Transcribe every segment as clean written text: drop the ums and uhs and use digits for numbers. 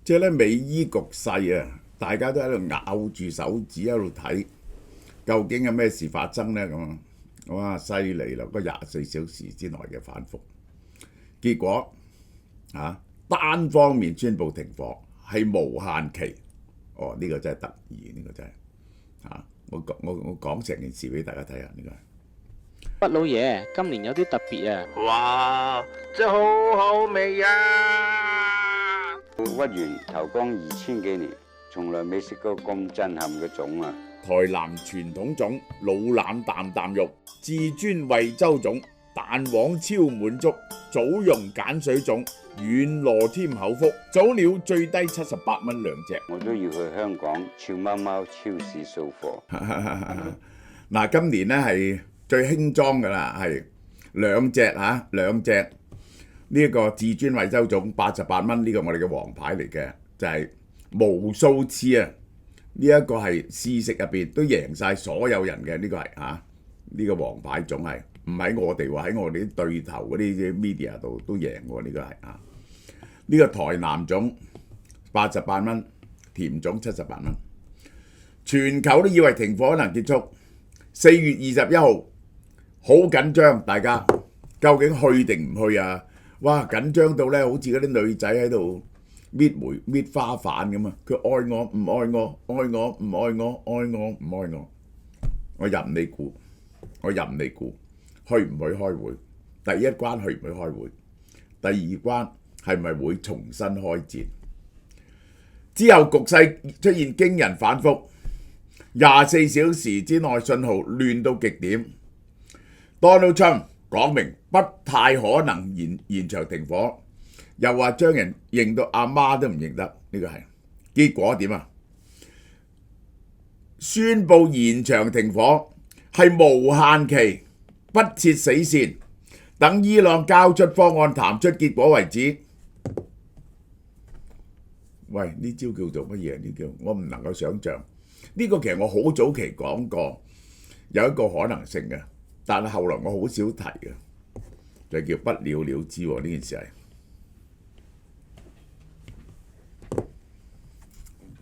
即係咧美伊局勢啊，大家都喺度咬住手指喺度睇，究竟有咩事發生咧咁啊？哇，犀利啦！嗰24小時之內嘅反覆，結果啊單方面宣布停火係無限期。哦，呢個真係得意，呢個真係我講成件事俾大家睇下，呢個係。畢老爺，今年有啲特別啊！哇，真係好好味啊！屈原投江2000幾年，從來未食過咁震撼嘅粽啊！台南傳統粽老腩啖啖肉，至尊惠州粽蛋黃超滿足，棗蓉鹼水粽軟糯添口福，早鳥最低78蚊兩隻。我都要去香港俏貓貓超市掃貨。嗱，今年咧係最輕裝噶啦，係兩隻呢一個至尊惠州粽88蚊，呢個我哋嘅王牌嚟嘅，就係無數次啊！呢一個係試食入邊都贏晒所有人嘅，呢個係呢個王牌粽係唔喺我哋喎，喺我哋啲對頭嗰啲 media 度都贏喎，呢個係呢個台南粽88蚊，甜粽78蚊，全球都以為停火可能結束。4月21號好緊張，大家究竟去定唔去啊？哇，緊張到咧，好似嗰啲女仔喺度搣花瓣咁啊！佢愛我唔愛我，愛我唔愛我，愛我唔愛我，我任你估，去唔去開會？第一關去唔去開會？第二關係咪會重新開戰？之後局勢出現驚人反覆，24小時之內信號亂到極點。Donald Trump 講明不太可能延長停火，又話將人認到阿媽都唔認得，呢個係結果點啊？宣布延長停火係無限期，不設死線，等伊朗交出方案談出結果為止。喂，呢招叫做乜嘢？呢叫我唔能夠想像。呢個其實我好早期講過，有一個可能性嘅，但係後來我好少提嘅，就叫不了了之喎。呢件事係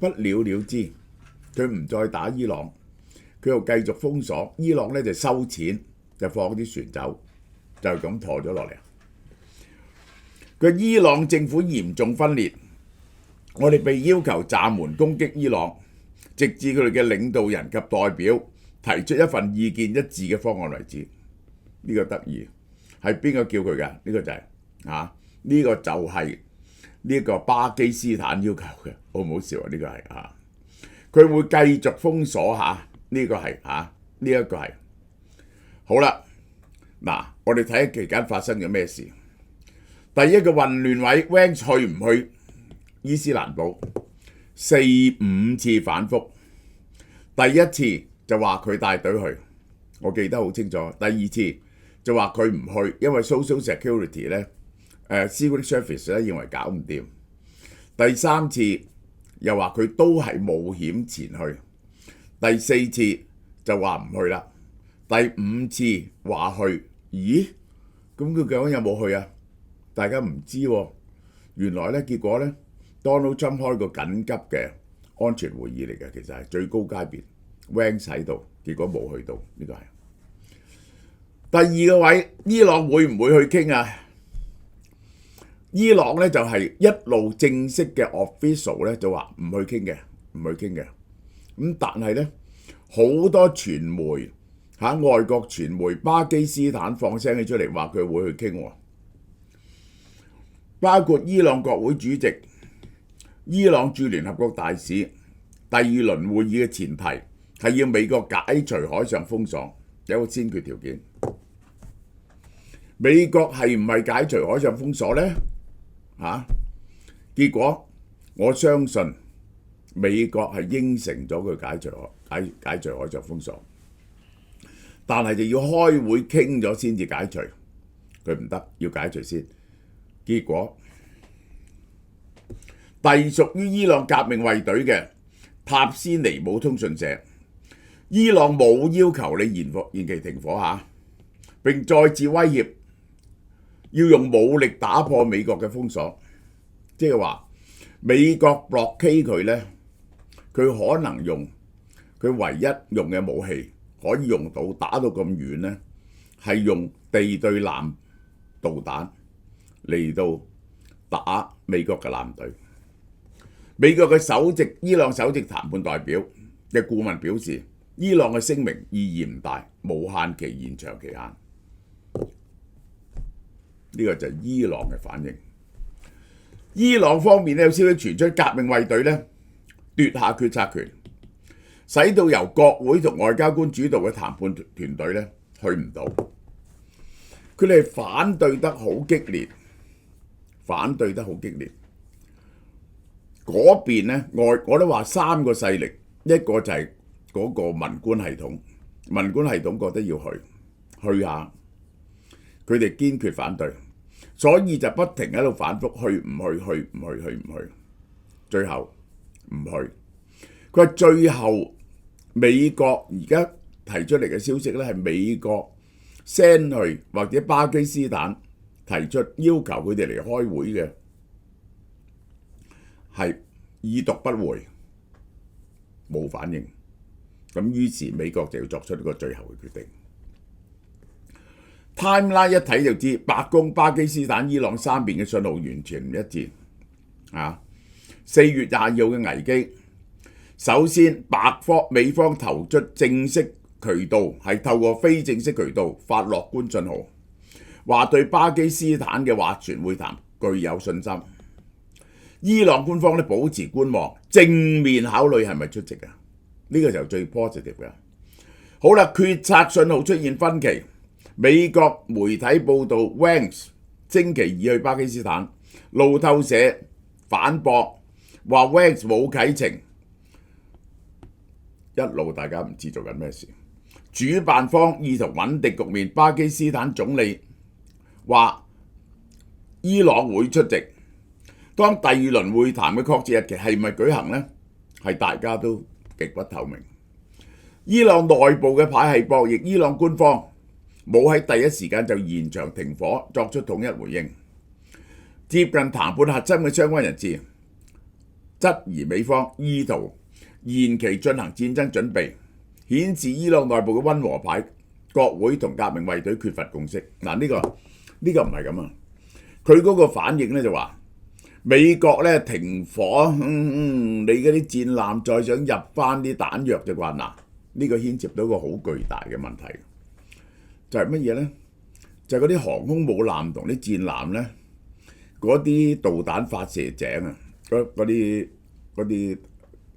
不了了之，佢唔再打伊朗，佢又繼續封鎖伊朗咧，就收錢，就放啲船走，就咁拖咗落嚟。佢伊朗政府嚴重分裂，我哋被要求暫緩攻擊伊朗，直至佢哋嘅領導人及代表提出一份意見一致嘅方案為止。呢個得意，係邊個叫佢㗎？呢個就係呢個就係呢個巴基斯坦要求嘅，好唔好笑啊？呢個係佢會繼續封鎖呢個係呢一個係好啦。嗱，我哋睇下期間發生咗咩事。第一個混亂位 Vance 去唔去伊斯蘭堡？4-5次反覆，第一次就話佢帶隊去，我記得好清楚。第二次就話佢唔去，因為 Social Security 咧，Secret Service 咧認為搞唔掂。第三次又話佢都係冒險前去。第四次就話唔去啦。第五次話去，咦？咁佢究竟有冇去啊？大家唔知喎。原來咧結果咧 ，Donald Trump 開個緊急嘅安全會議嚟嘅，其實係最高階別 Vance 喺度，結果冇去到，呢個係。第二個位，伊朗會唔會去傾啊？伊朗咧就係一路正式嘅 official 咧就話唔去傾嘅，咁但係咧好多傳媒外國傳媒巴基斯坦放聲起出嚟話佢會去傾喎，包括伊朗國會主席、伊朗駐聯合國大使。第二輪會議嘅前提係要美國解除海上封鎖，有個先決條件。美國係唔係解除海上封鎖呢？結果我相信美國係應承咗佢解除海上封鎖，但係就要開會傾咗先至解除，佢唔得，要解除先。結果隸屬於伊朗革命衛隊嘅塔斯尼姆通訊社，伊朗冇要求你延期停火並再次威脅要用武力打破美國嘅封鎖，即係話美國 blockade 佢呢，佢可能用佢唯一用嘅武器可以用到打到咁遠呢，係用地對艦導彈嚟到打美國嘅艦隊。美國嘅伊朗首席談判代表嘅顧問表示，伊朗嘅聲明意義唔大，無限期延長期限。呢個就係伊朗嘅反應。伊朗方面咧有消息傳出，革命衛隊咧奪下決策權，使到由國會同外交官主導嘅談判團隊咧去唔到。佢哋反對得好激烈，嗰邊咧我都話三個勢力，一個就係嗰個文官系統，覺得要去下，佢哋堅決反對，所以就不停喺度反覆去唔去，最後唔去。佢話最後美國而家提出嚟嘅消息咧係美國 send 去或者巴基斯坦提出要求佢哋嚟開會嘅，係已讀不回，冇反應。咁於是美國就要作出呢個最後嘅決定。timeline 一睇就知，白宮、巴基斯坦、伊朗三邊嘅信號完全唔一致。4月22號嘅危機，首先美方投出正式渠道，係透過非正式渠道發樂觀信號，話對巴基斯坦嘅斡旋會談具有信心。伊朗官方咧保持觀望，正面考慮係咪出席啊？呢個就最 positive 嘅。好啦，決策信號出現分歧。美國媒體報道 Vance 星期二去巴基斯坦，路透社反駁話 Vance 冇啟程，一路大家唔知做緊咩事。主辦方意圖穩定局面，巴基斯坦總理話伊朗會出席。當第二輪會談嘅確切日期係咪舉行呢？係大家都極不透明。伊朗內部嘅牌係博弈，伊朗官方冇喺第一時間就延長停火，作出統一回應。接近談判核心嘅相關人士質疑美方意圖延期進行戰爭準備，顯示伊朗內部嘅溫和派國會同革命衛隊缺乏共識。嗱，呢個唔係咁啊！佢嗰個反應咧就話美國咧停火，你嗰啲戰艦再想入翻啲彈藥就話嗱，呢個牽涉到一個好巨大嘅問題。就係乜嘢呢？就係嗰啲航空母艦同啲戰艦呢，嗰啲導彈發射井啊，嗰啲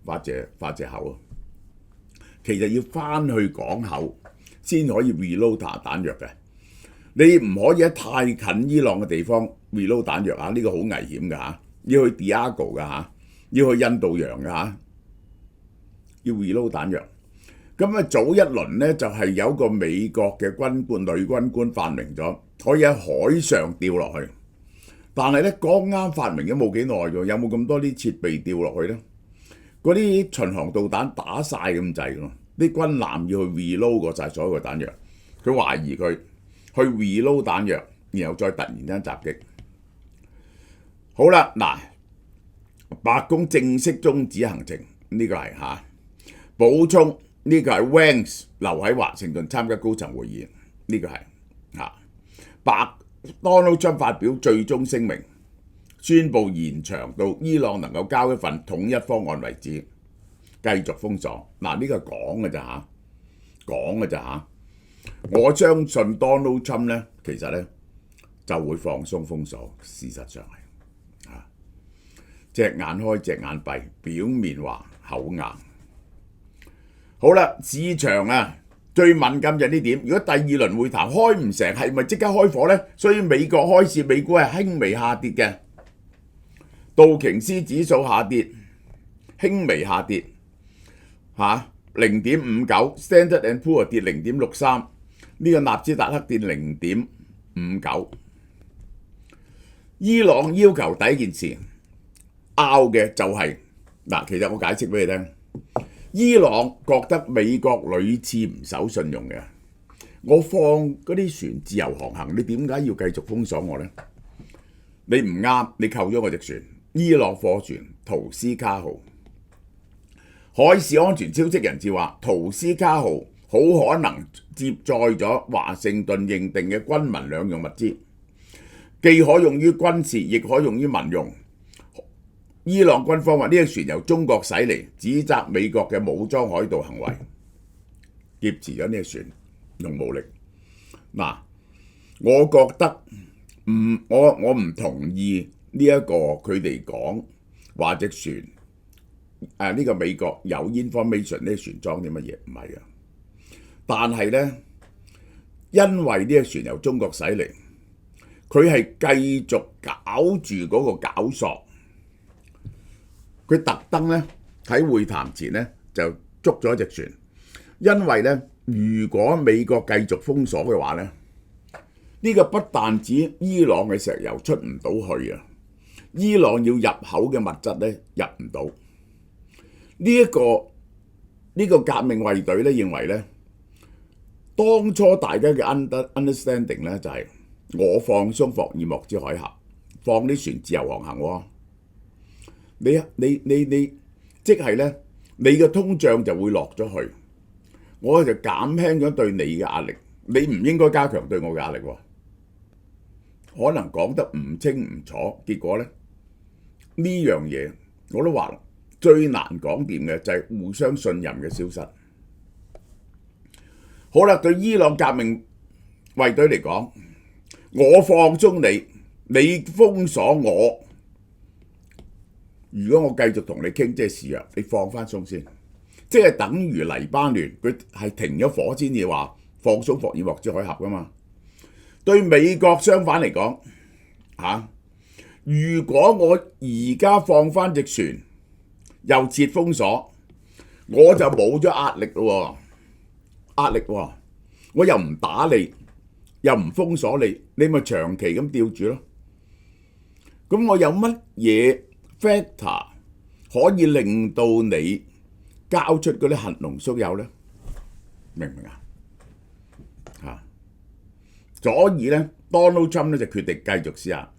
發射口啊，其實要翻去港口先可以 reload 彈藥嘅。你唔可以喺太近伊朗嘅地方 reload 彈藥啊！呢個好危險㗎嚇，要去 Diego 㗎嚇，要去印度洋㗎嚇，要 reload 彈藥。咁早一輪呢，就係有個美國嘅女軍官發明咗，可以喺海上掉落去。但係呢，剛啱發明咗冇幾耐喎，有冇咁多啲設備掉落去呢？嗰啲巡航導彈打晒咁滯喎，啲軍艦要去 reload 過晒所有嘅彈藥。佢懷疑佢去 reload 彈藥，然後再突然間襲擊。好啦，嗱，白宮正式終止行程，呢個係嚇補充。呢個係 Vance 留喺華盛頓參加高層會議，呢個係Donald Trump 發表最終聲明，宣布延長到伊朗能夠交一份統一方案為止，繼續封鎖。嗱，呢個講嘅咋嚇，我相信 Donald Trump 咧，其實咧就會放鬆封鎖，事實上係隻眼開隻眼閉，表面話口硬。好啦，市場啊最敏感就係呢點。如果第二輪會談開唔成，係咪即刻開火呢？所以美國開市，美股係輕微下跌嘅。道瓊斯指數下跌，輕微下跌0.59 ，Standard and Poor 跌0.63，呢個納斯達克跌0.59。伊朗要求第一件事拗嘅就係其實我解釋俾你聽。伊朗覺得美國屢次唔守信用嘅，我放嗰啲船自由航行，你點解要繼續封鎖我呢？你唔啱，你扣咗我隻船，伊朗貨船圖斯卡號。海事安全消息人士話，圖斯卡號好可能接載咗華盛頓認定嘅軍民兩用物資，既可用於軍事，亦可用於民用。伊朗軍方話呢隻船由中國駛嚟，指責美國嘅武裝海盜行為，劫持咗呢隻船用武力。嗱，我覺得我唔同意呢一個佢哋講話隻船呢個美國有 information 呢船裝啲乜嘢，唔係啊。但係呢，因為呢隻船由中國駛嚟，佢係繼續搞住嗰個搞索，佢特登呢喺會談前呢就捉咗隻船，因為呢，如果美國繼續封鎖嘅話呢，呢個不但止伊朗嘅石油出唔到去啊，伊朗要入口嘅物質呢入唔到。呢個革命衛隊呢認為呢，當初大家嘅 understanding 呢就係我放鬆霍爾木茲海峽，放啲船自由航行喎。你即係呢，你嘅通脹就會落咗去，我就減輕咗對你嘅壓力，你唔應該加強對我嘅壓力喎。可能講得唔清唔楚，結果呢，呢樣嘢我都話啦，最難講掂嘅就係互相信任嘅消失。好啦，對伊朗革命衛隊嚟講，我放鬆你，你封鎖我。如果我繼續同你傾，即係示弱，你放翻鬆先，即係等於黎巴嫩佢係停咗火先至話放鬆霍爾木茲海峽噶嘛。對美國相反嚟講，如果我而家放翻隻船，又設封鎖，我就冇咗壓力咯，我又唔打你，又唔封鎖你，你咪長期咁吊住咯。咁我有乜嘢 factor 可以令到你交出嗰啲核濃縮鈾呢？明唔明啊？所以咧 ，Donald Trump 咧就決定繼續施壓，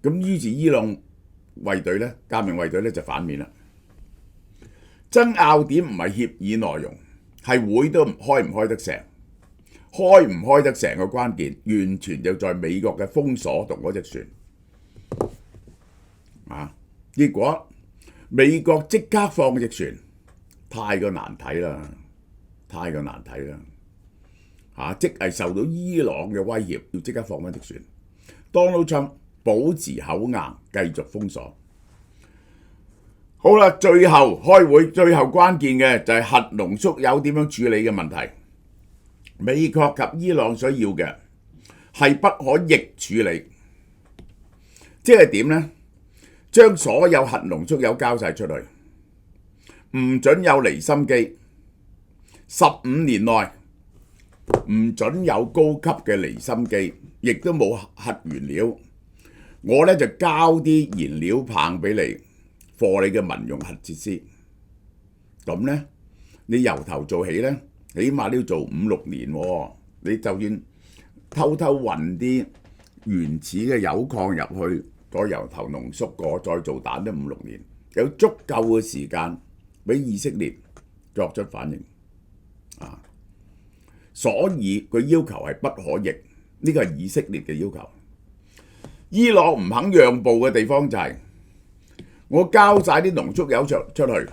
咁於是伊朗衛隊咧，革命衛隊咧就反面啦。爭拗點唔係協議內容，係會都開唔開得成，開唔開得成嘅關鍵，完全就在美國嘅封鎖同嗰隻船。結果美國即刻放隻船，太過難睇啦，即係受到伊朗嘅威脅，要即刻放翻隻船。Donald Trump 保持口硬，繼續封鎖。好啦，最後開會，最後關鍵嘅就係核濃縮鈾點樣處理嘅問題。美國及伊朗所要嘅係不可逆處理，即係點呢？將所有核濃縮鈾交晒出去，唔准有離心機，15年內唔准有高級嘅離心機，亦都冇核原料。我呢就交啲燃料棒俾你，貨你嘅民用核設施。咁呢，你由頭做起呢，起碼都要做5-6年喎。你就算偷運啲原始嘅鈾礦入去，再由頭濃縮過，再做彈都5-6年，有足夠嘅時間俾以色列作出反應。所以佢要求係不可逆，呢個係以色列嘅要求。伊朗唔肯讓步嘅地方就係，我交晒啲濃縮鈾出去，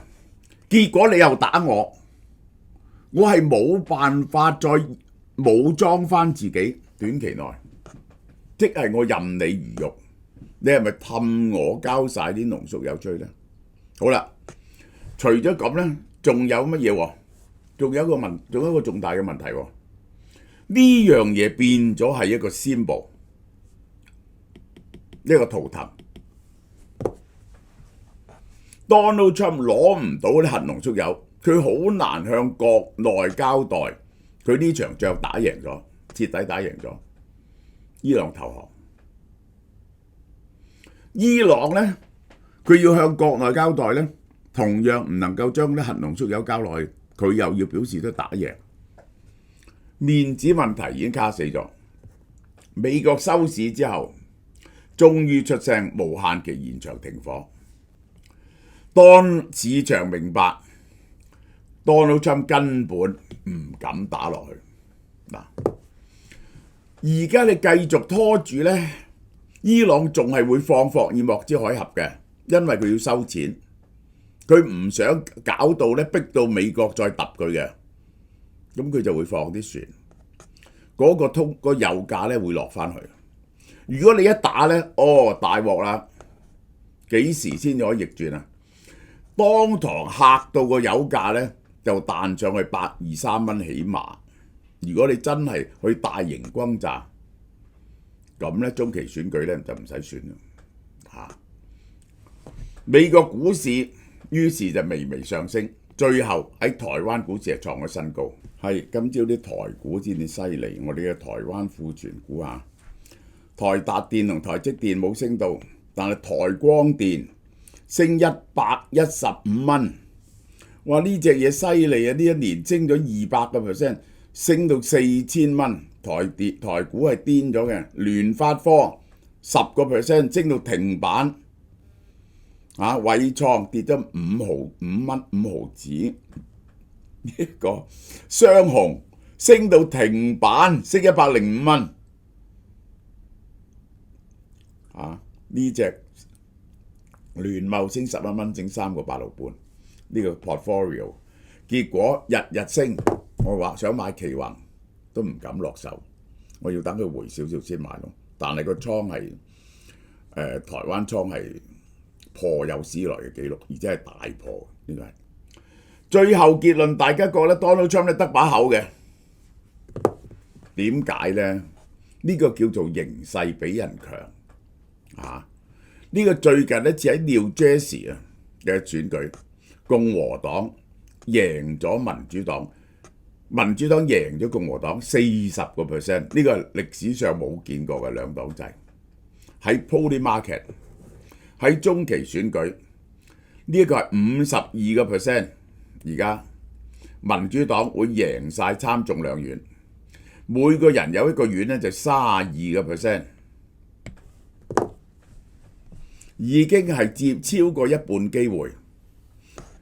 結果你又打我，我係冇辦法再武裝翻自己，短期內，即係我任你魚肉。你係咪氹我交晒啲濃縮鈾出去呢？好啦，除咗咁呢，仲有乜嘢喎？仲有一個重大嘅問題喎。呢樣嘢變咗係一個 symbol， 一個圖騰。Donald Trump 攞唔到啲核濃縮鈾，佢好難向國內交代佢呢場仗打贏咗，徹底打贏咗。伊朗投降。伊朗呢，佢要向國內交代呢，同樣唔能夠將啲核濃縮鈾交落去，佢又要表示都打贏。面子問題已經卡死咗。美國收市之後，終於出聲無限期延長停火。當市場明白 Donald Trump 根本唔敢打落去嗱，而家你繼續拖住呢，伊朗仲係會放霍爾莫茲海峽嘅，因為佢要收錢，佢唔想搞到呢，逼到美國再揼佢嘅，咁佢就會放啲船，嗰個油價呢會落翻去。如果你一打呢，大鑊啦，幾時先至可以逆轉啊？當堂嚇到個油價呢，就彈上去123蚊起碼。如果你真係去大型轟炸，咁呢中期選舉呢就唔使選啦嚇。美國股市於是就微微上升，最後喺台灣股市係創咗新高。係今朝啲台股先至犀利，我哋嘅台灣庫存股啊，台達電同台積電冇升到，但係台光電升115蚊。哇！呢隻嘢犀利啊！呢一年升咗200%，升到4000蚊。台股係癲咗嘅，聯發科10%升到停板。偉創跌咗5毫子。呢個雙紅升到停板，升105蚊。呢隻聯茂升11蚊，整3個8毫半。呢個 portfolio 結果日日升，我話想買奇宏都唔敢落手，我要等佢回少少先買咯。但係個倉係台灣倉係破有史來嘅紀錄，而且係大破。呢個係最後結論，大家覺得 Donald Trump 咧得把口嘅，點解呢？呢個叫做形勢比人強呢個最近一次喺 New Jersey 嘅選舉，共和黨贏咗民主黨，民主黨贏咗共和黨40%，呢個係歷史上冇見過嘅兩黨制。喺 Polling Market 喺中期選舉呢個係52%，而家民主黨會贏晒參眾兩院，每個人有一個院呢就32%，已經係佔超過一半機會。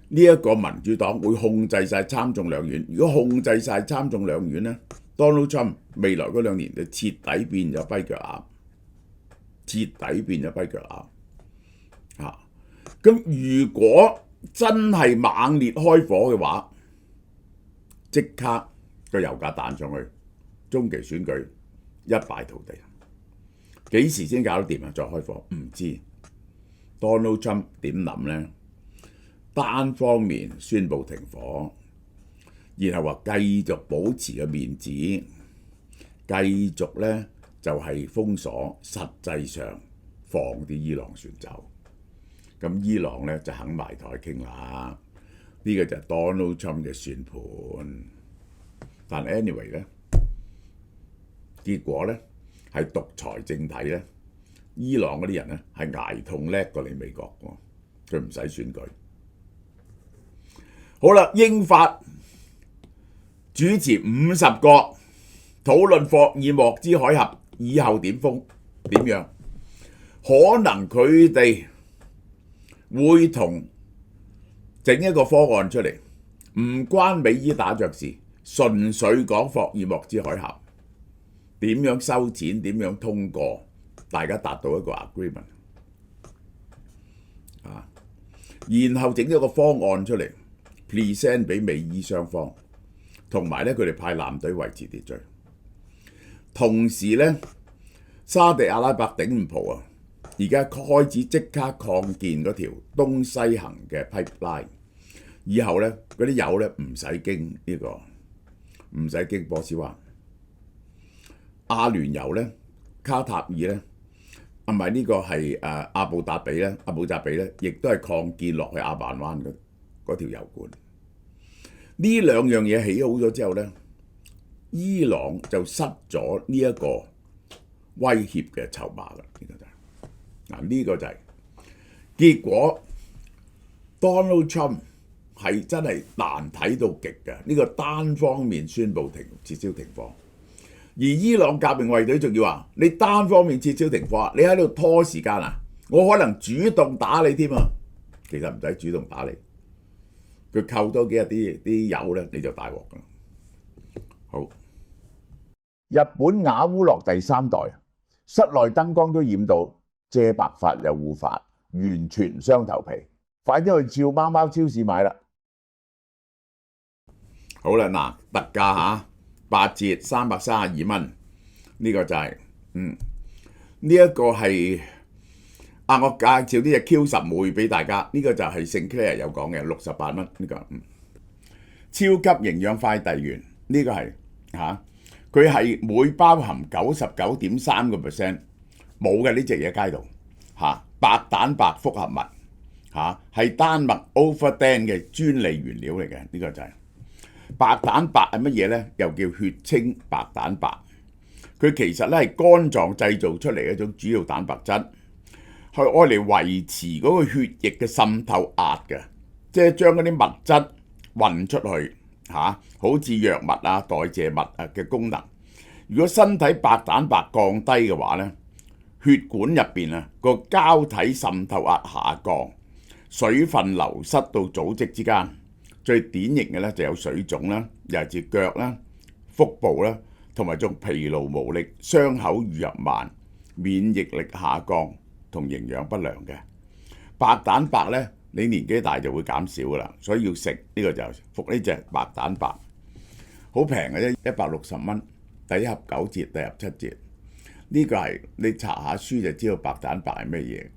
呢一個民主黨會控制晒參眾兩院，如果控制晒參眾兩院呢， Donald Trump 未來嗰2年就徹底變咗跛腳鴨，徹底變咗跛腳鴨。咁如果真係猛烈開火嘅話，即刻個油價彈上去，中期選舉一敗塗地。幾時先搞得掂啊？再開火唔知。Donald Trump 點諗呢？單方面宣布停火，然後話繼續保持個面子，繼續呢就係封鎖，實際上放啲伊朗船走。咁伊朗呢就肯埋台傾啦，呢個就係 Donald Trump 嘅算盤。但 anyway 呢，結果呢係獨裁政體呢，伊朗嗰啲人呢係捱痛叻過你美國喎，佢唔使選舉。好啦，英法主持50國討論霍爾莫茲海峽以後點封點樣，可能佢哋會整一個方案出嚟，唔關美伊打仗事，純粹講霍爾莫茲海峽點樣收錢，點樣通過，大家達到一個 agreement 然後整一個方案出嚟 present 俾美伊雙方，同埋咧佢哋派艦隊維持秩序。同時咧，沙地阿拉伯頂唔蒲啊，而家開始即刻擴建嗰條東西行嘅 pipeline， 以後咧嗰啲油咧唔使經呢個，唔使經波斯灣。阿聯酋咧，卡塔爾咧，唔係呢個係阿布達比咧，阿布扎比咧，亦都係擴建落去阿曼灣嗰條油管。呢兩樣嘢起好咗之後咧，伊朗就失咗呢一個威脅嘅籌碼啦。呢個就係結果。Donald Trump 係真係難睇到極嘅，呢個單方面宣布撤銷停火，而伊朗革命衛隊仲要話：你單方面撤銷停火，你喺度拖時間啊！我可能主動打你添啊！其實唔使主動打你，佢扣多幾日啲油咧，你就大鑊㗎。好，日本雅烏樂第3代，室內燈光都染到遮白髮又護髮，完全唔傷頭皮。快啲去照貓貓超市買啦！好啦，嗱，特價嚇8折332蚊，呢個就係呢一個係我介紹呢隻 Q10 妹俾大家，呢個就係聖 Clair 有講嘅68蚊呢個超級營養快遞員，呢個係佢係每包含99.3%，冇嘅呢隻嘢街度白蛋白複合物係丹麥 Overdane 嘅專利原料嚟嘅，呢個就係。白蛋白係乜嘢呢？又叫血清白蛋白。佢其實咧係肝臟製造出嚟嘅一種主要蛋白質，係愛嚟維持嗰個血液嘅滲透壓嘅，即係將嗰啲物質運出去好似藥物啊、代謝物啊嘅功能。如果身體白蛋白降低嘅話呢，血管入邊個膠體滲透壓下降，水分流失到組織之間。最典型嘅咧就有水腫啦，尤其是腳啦、腹部啦，同埋仲疲勞無力、傷口愈入慢、免疫力下降同營養不良嘅。白蛋白咧，你年紀大就會減少噶啦，所以要食呢個就服呢隻白蛋白，好平嘅啫，160蚊，第一盒9折，第二盒7折。呢個係你查下書就知道白蛋白係咩嘢。